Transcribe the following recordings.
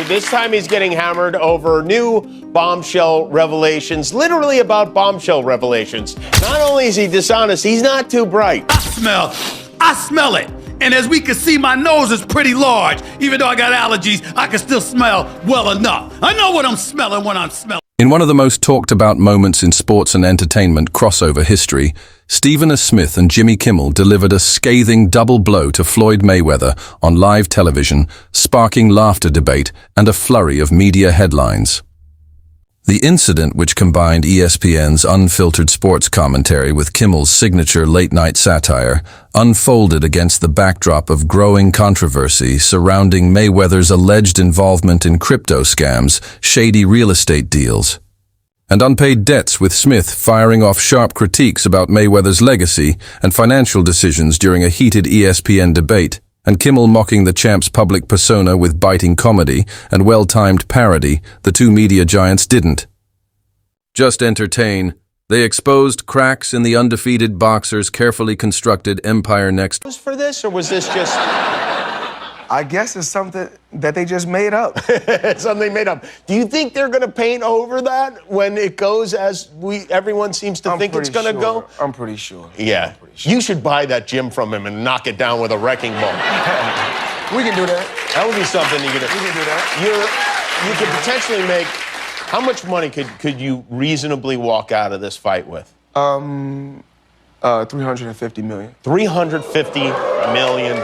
This time he's getting hammered over new bombshell revelations, literally about bombshell revelations. Not only is he dishonest, he's not too bright. I smell it. And as we can see, my nose is pretty large. Even though I got allergies, I can still smell well enough. I know what I'm smelling when I'm smelling. In one of the most talked about moments in sports and entertainment crossover history, Stephen A. Smith and Jimmy Kimmel delivered a scathing double blow to Floyd Mayweather on live television, sparking laughter debate and a flurry of media headlines. The incident, which combined ESPN's unfiltered sports commentary with Kimmel's signature late-night satire, unfolded against the backdrop of growing controversy surrounding Mayweather's alleged involvement in crypto scams, shady real estate deals, and unpaid debts, with Smith firing off sharp critiques about Mayweather's legacy and financial decisions during a heated ESPN debate, and Kimmel mocking the champ's public persona with biting comedy and well-timed parody. The two media giants didn't just entertain. They exposed cracks in the undefeated boxer's carefully constructed empire next. Was for this, or was this just... I guess it's something that they just made up. Something made up. Do you think they're going to paint over that when it goes as everyone seems to think it's going to go? I'm pretty sure. Yeah. You should buy that gym from him and knock it down with a wrecking ball. We can do that. That would be something you could do. We can do that. You could potentially make... How much money could you reasonably walk out of this fight with? 350 million. $350 million.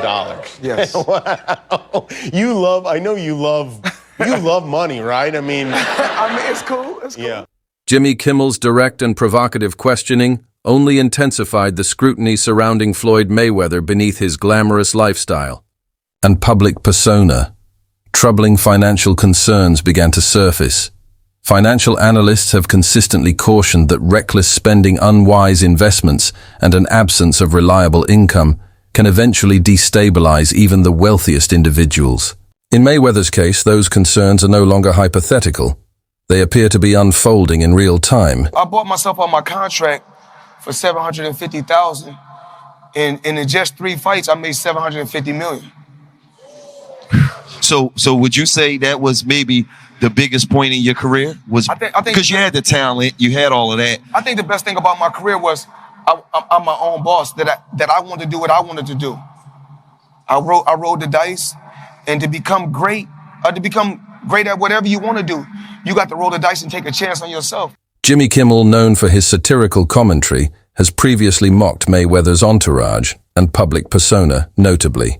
Yes. Wow. I know you love money, right? I mean, it's cool. It's cool. Yeah. Jimmy Kimmel's direct and provocative questioning only intensified the scrutiny surrounding Floyd Mayweather beneath his glamorous lifestyle and public persona. Troubling financial concerns began to surface. Financial analysts have consistently cautioned that reckless spending, unwise investments, and an absence of reliable income can eventually destabilize even the wealthiest individuals. In Mayweather's case, those concerns are no longer hypothetical. They appear to be unfolding in real time. I bought myself on my contract for $750,000, and in just 3 fights, I made $750 million. So would you say that was maybe the biggest point in your career? Was I think because you had the talent, you had all of that. I think the best thing about my career was I'm my own boss. That I wanted to do what I wanted to do. I rolled the dice, and to become great at whatever you want to do, you got to roll the dice and take a chance on yourself. Jimmy Kimmel, known for his satirical commentary, has previously mocked Mayweather's entourage and public persona, notably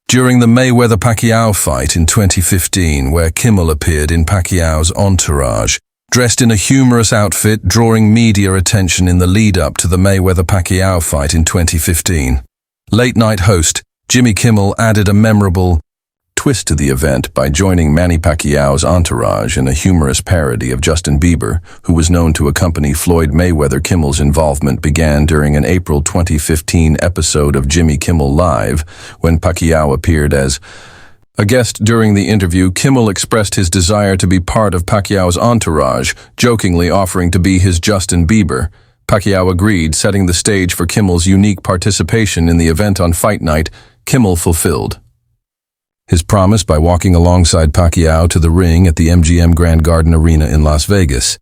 during the Mayweather-Pacquiao fight in 2015, where Kimmel appeared in Pacquiao's entourage, dressed in a humorous outfit, drawing media attention in the lead-up to the Mayweather-Pacquiao fight in 2015. Late-night host Jimmy Kimmel added a memorable twist to the event by joining Manny Pacquiao's entourage in a humorous parody of Justin Bieber, who was known to accompany Floyd Mayweather. Kimmel's involvement began during an April 2015 episode of Jimmy Kimmel Live, when Pacquiao appeared as a guest. During the interview, Kimmel expressed his desire to be part of Pacquiao's entourage, jokingly offering to be his Justin Bieber. Pacquiao agreed, setting the stage for Kimmel's unique participation in the event. On fight night, Kimmel fulfilled his promise by walking alongside Pacquiao to the ring at the MGM Grand Garden Arena in Las Vegas.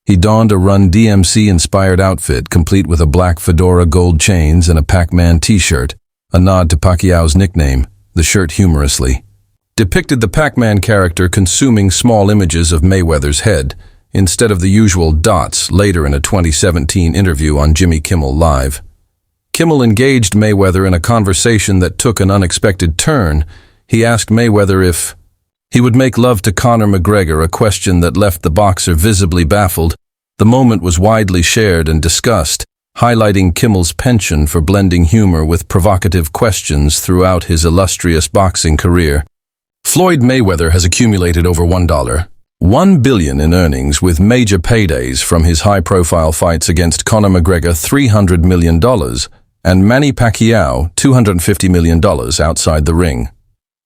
He donned a Run DMC-inspired outfit, complete with a black fedora, gold chains, and a Pac-Man t-shirt, a nod to Pacquiao's nickname. The shirt humorously depicted the Pac-Man character consuming small images of Mayweather's head, instead of the usual dots. Later, in a 2017 interview on Jimmy Kimmel Live, Kimmel engaged Mayweather in a conversation that took an unexpected turn. He asked Mayweather if he would make love to Conor McGregor, a question that left the boxer visibly baffled. The moment was widely shared and discussed, highlighting Kimmel's penchant for blending humor with provocative questions throughout his illustrious boxing career. Floyd Mayweather has accumulated over $1 billion in earnings, with major paydays from his high-profile fights against Conor McGregor, $300 million, and Manny Pacquiao, $250 million outside the ring.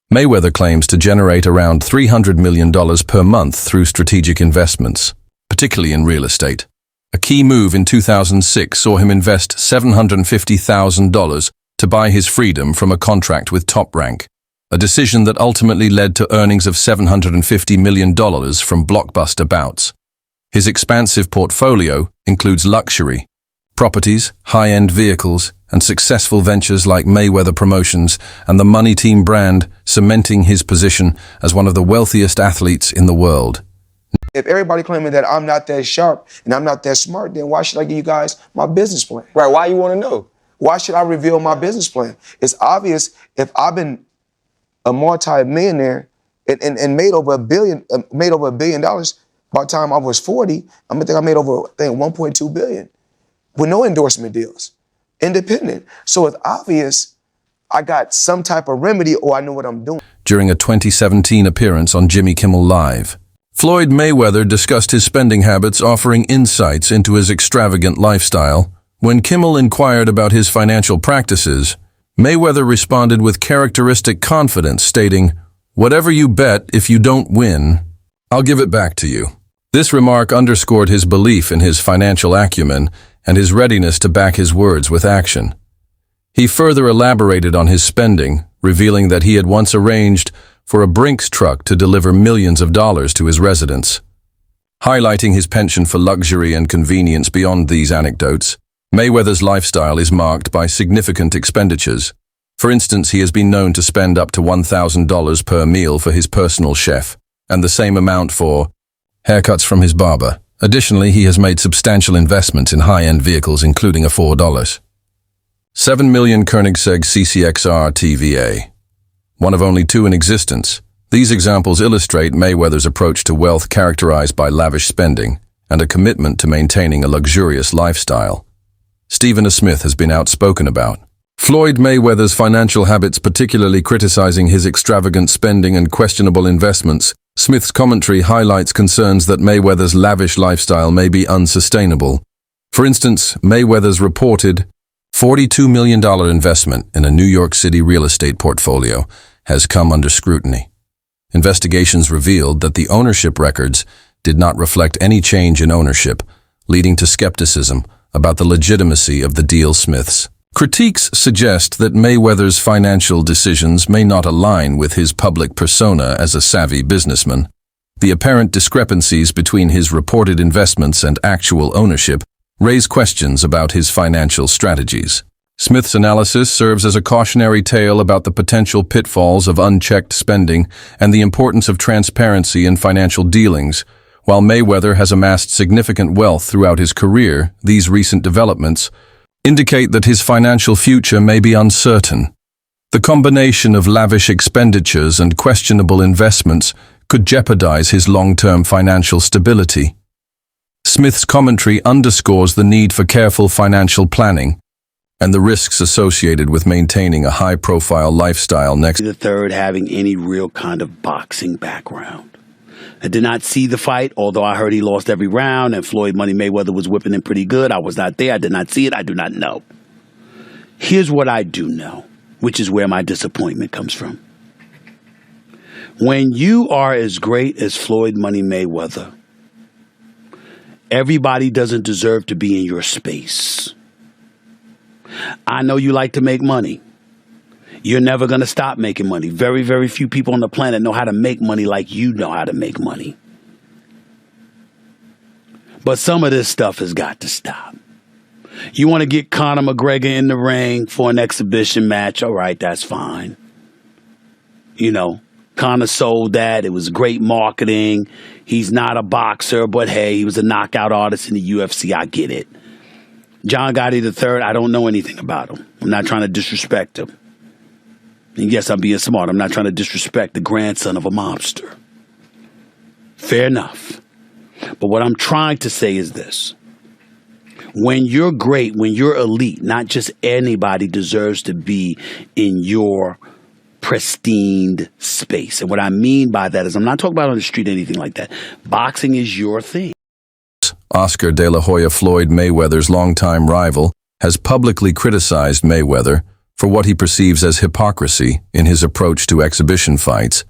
Mayweather claims to generate around $300 million per month through strategic investments, particularly in real estate. A key move in 2006 saw him invest $750,000 to buy his freedom from a contract with Top Rank. a decision that ultimately led to earnings of $750 million from blockbuster bouts. His expansive portfolio includes luxury, properties, high-end vehicles, and successful ventures like Mayweather Promotions and the Money Team brand, cementing his position as one of the wealthiest athletes in the world. If everybody claiming that I'm not that sharp and I'm not that smart, then why should I give you guys my business plan? Right, why you want to know? Why should I reveal my business plan? It's obvious if I've been a multi-millionaire and made over $1 billion by the time I was 40, I think I made over, $1.2 billion with no endorsement deals, independent. So it's obvious I got some type of remedy or I know what I'm doing. During a 2017 appearance on Jimmy Kimmel Live, Floyd Mayweather discussed his spending habits, offering insights into his extravagant lifestyle. When Kimmel inquired about his financial practices, Mayweather responded with characteristic confidence, stating, "Whatever you bet, if you don't win, I'll give it back to you." This remark underscored his belief in his financial acumen and his readiness to back his words with action. He further elaborated on his spending, revealing that he had once arranged for a Brinks truck to deliver millions of dollars to his residents. Highlighting his penchant for luxury and convenience beyond these anecdotes, Mayweather's lifestyle is marked by significant expenditures. For instance, he has been known to spend up to $1,000 per meal for his personal chef, and the same amount for haircuts from his barber. Additionally, he has made substantial investments in high-end vehicles, including a $4.7 million Koenigsegg CCXR TVA, one of only two in existence. These examples illustrate Mayweather's approach to wealth, characterized by lavish spending and a commitment to maintaining a luxurious lifestyle. Stephen A. Smith has been outspoken about Floyd Mayweather's financial habits, particularly criticizing his extravagant spending and questionable investments. Smith's commentary highlights concerns that Mayweather's lavish lifestyle may be unsustainable. For instance, Mayweather's reported $42 million investment in a New York City real estate portfolio has come under scrutiny. Investigations revealed that the ownership records did not reflect any change in ownership, leading to skepticism about the legitimacy of the deal. Smith's critiques suggest that Mayweather's financial decisions may not align with his public persona as a savvy businessman. The apparent discrepancies between his reported investments and actual ownership raise questions about his financial strategies. Smith's analysis serves as a cautionary tale about the potential pitfalls of unchecked spending and the importance of transparency in financial dealings. While Mayweather has amassed significant wealth throughout his career, these recent developments indicate that his financial future may be uncertain. The combination of lavish expenditures and questionable investments could jeopardize his long-term financial stability. Smith's commentary underscores the need for careful financial planning and the risks associated with maintaining a high-profile lifestyle. Next, The third having any real kind of boxing background. I did not see the fight, although I heard he lost every round and Floyd Money Mayweather was whipping him pretty good. I was not there. I did not see it. I do not know. Here's what I do know, which is where my disappointment comes from. When you are as great as Floyd Money Mayweather, everybody doesn't deserve to be in your space. I know you like to make money. You're never going to stop making money. Very, very few people on the planet know how to make money like you know how to make money. But some of this stuff has got to stop. You want to get Conor McGregor in the ring for an exhibition match? All right, that's fine. You know, Conor sold that. It was great marketing. He's not a boxer, but hey, he was a knockout artist in the UFC. I get it. John Gotti III, I don't know anything about him. I'm not trying to disrespect him. And yes, I'm being smart. I'm not trying to disrespect the grandson of a mobster. Fair enough. But what I'm trying to say is this. When you're great, when you're elite, not just anybody deserves to be in your pristine space. And what I mean by that is I'm not talking about on the street or anything like that. Boxing is your thing. Oscar De La Hoya, Floyd Mayweather's longtime rival, has publicly criticized Mayweather for what he perceives as hypocrisy in his approach to exhibition fights.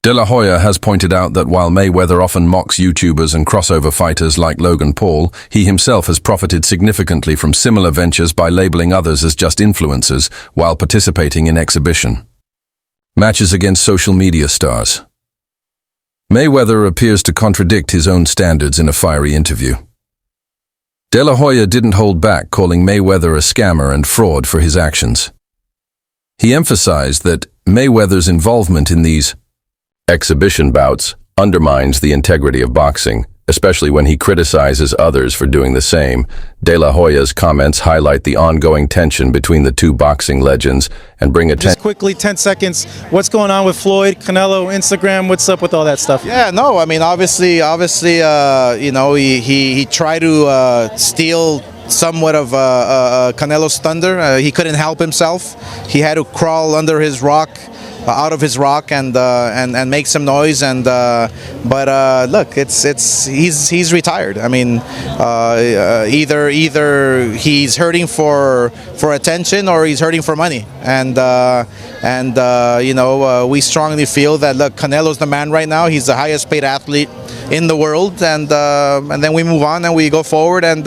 De La Hoya has pointed out that while Mayweather often mocks YouTubers and crossover fighters like Logan Paul, he himself has profited significantly from similar ventures by labeling others as just influencers while participating in exhibition. Matches against social media stars. Mayweather appears to contradict his own standards in a fiery interview. De La Hoya didn't hold back, calling Mayweather a scammer and fraud for his actions. He emphasized that Mayweather's involvement in these exhibition bouts undermines the integrity of boxing, especially when he criticizes others for doing the same. De La Hoya's comments highlight the ongoing tension between the two boxing legends and bring attention. Just quickly, 10 seconds, what's going on with Floyd, Canelo, Instagram, what's up with all that stuff? Yeah, no, I mean, obviously, you know, he tried to steal somewhat of Canelo's thunder. He couldn't help himself. He had to crawl under his rock, out of his rock, and make some noise. And but look, he's retired. I mean, either he's hurting for attention or he's hurting for money. And you know, we strongly feel that, look, Canelo's the man right now. He's the highest paid athlete in the world, and then we move on and we go forward, and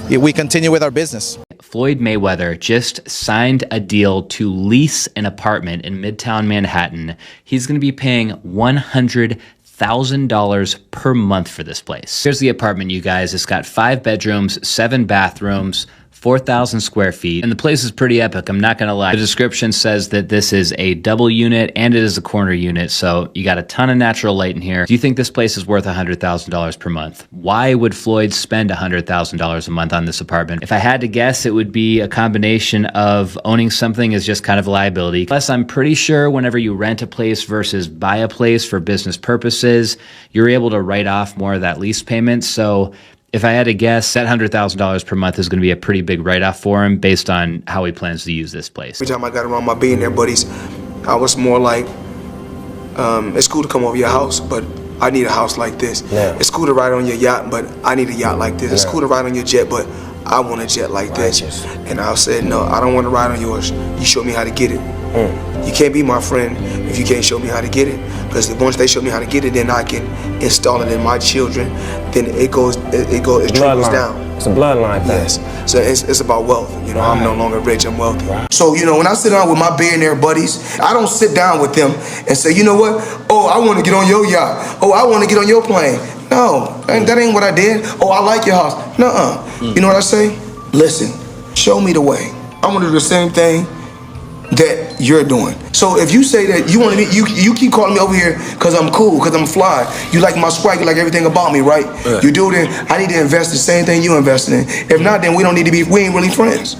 we continue with our business. Floyd Mayweather just signed a deal to lease an apartment in Midtown Manhattan. He's going to be paying $100,000 per month for this place. Here's the apartment, you guys. It's got 5 bedrooms, 7 bathrooms, 4,000 square feet, and the place is pretty epic, I'm not gonna lie. The description says that this is a double unit and it is a corner unit, so you got a ton of natural light in here. Do you think this place is worth $100,000 per month? Why would Floyd spend $100,000 a month on this apartment? If I had to guess, it would be a combination of owning something is just kind of a liability. Plus, I'm pretty sure whenever you rent a place versus buy a place for business purposes, you're able to write off more of that lease payment. So if I had to guess, that $100,000 per month is going to be a pretty big write-off for him based on how he plans to use this place. Every time I got around my billionaire buddies, I was more like, it's cool to come over your house, but I need a house like this. Yeah. It's cool to ride on your yacht, but I need a yacht like this. Yeah. It's cool to ride on your jet, but I want a jet like this. And I said, no, I don't want to ride on yours. You show me how to get it. You can't be my friend if you can't show me how to get it. Because once they show me how to get it, then I can install it in my children. Then it trickles down. It's a bloodline thing. Yes. So it's about wealth. You know, I'm no longer rich, I'm wealthy. So, you know, when I sit down with my billionaire buddies, I don't sit down with them and say, you know what? Oh, I want to get on your yacht. Oh, I want to get on your plane. No, that ain't what I did. Oh, I like your house. Nuh-uh. You know what I say? Listen, show me the way. I want to do the same thing that you're doing. So if you say that you want to, you keep calling me over here because I'm cool, because I'm fly. You like my swag, you like everything about me, right? You do, then I need to invest the same thing you invested in. If not, then we ain't really friends.